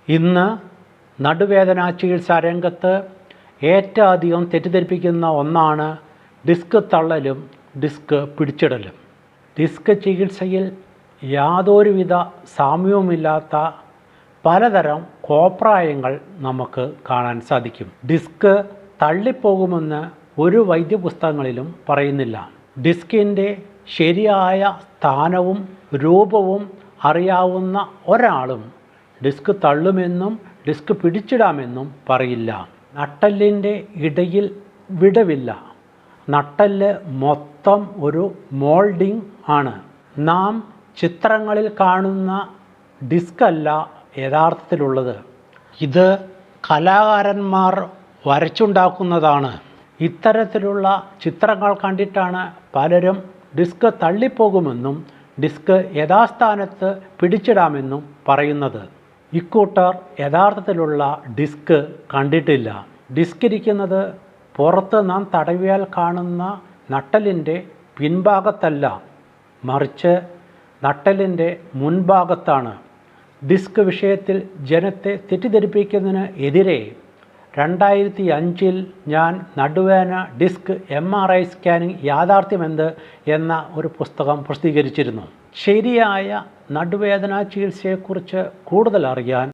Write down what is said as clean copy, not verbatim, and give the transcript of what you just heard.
ഇന്ന് നടുവേദന ചികിത്സാ രംഗത്ത് ഏറ്റവും അധികം തെറ്റിദ്ധരിപ്പിക്കുന്ന ഒന്നാണ് ഡിസ്ക് തള്ളലും ഡിസ്ക് പിടിച്ചിടലും. ഡിസ്ക് ചികിത്സയിൽ യാതൊരുവിധ സാമ്യവുമില്ലാത്ത പലതരം കോപ്രായങ്ങൾ നമുക്ക് കാണാൻ സാധിക്കും. ഡിസ്ക് തള്ളിപ്പോകുമെന്ന് ഒരു വൈദ്യപുസ്തകങ്ങളിലും പറയുന്നില്ല. ഡിസ്കിൻ്റെ ശരിയായ സ്ഥാനവും രൂപവും അറിയാവുന്ന ഒരാളും ഡിസ്ക് തള്ളുമെന്നും ഡിസ്ക് പിടിച്ചിടാമെന്നും പറയില്ല. നട്ടെല്ലിൻ്റെ ഇടയിൽ വിടവില്ല. നട്ടെല്ല് മൊത്തം ഒരു മോൾഡിംഗ് ആണ്. നാം ചിത്രങ്ങളിൽ കാണുന്ന ഡിസ്ക് അല്ല യഥാർത്ഥത്തിലുള്ളത്. ഇത് കലാകാരന്മാർ വരച്ചുണ്ടാക്കുന്നതാണ്. ഇത്തരത്തിലുള്ള ചിത്രങ്ങൾ കണ്ടിട്ടാണ് പലരും ഡിസ്ക് തള്ളിപ്പോകുമെന്നും ഡിസ്ക് യഥാസ്ഥാനത്ത് പിടിച്ചിടാമെന്നും പറയുന്നത്. ഇക്കൂട്ടർ യഥാർത്ഥത്തിലുള്ള ഡിസ്ക് കണ്ടിട്ടില്ല. ഡിസ്ക് ഇരിക്കുന്നത് പുറത്ത് നാം തടവിയാൽ കാണുന്ന നട്ടെല്ലിൻ്റെ പിൻഭാഗത്തല്ല, മറിച്ച് നട്ടെല്ലിൻ്റെ മുൻഭാഗത്താണ്. ഡിസ്ക് വിഷയത്തിൽ ജനത്തെ തെറ്റിദ്ധരിപ്പിക്കുന്നതിന് എതിരെ 2005 ഞാൻ നടുവേദന ഡിസ്ക് MRI സ്കാനിംഗ് യാഥാർത്ഥ്യമെന്ത് എന്ന ഒരു പുസ്തകം പ്രസിദ്ധീകരിച്ചിരുന്നു. ശരിയായ നടുവേദന ചികിത്സയെക്കുറിച്ച് കൂടുതൽ അറിയാൻ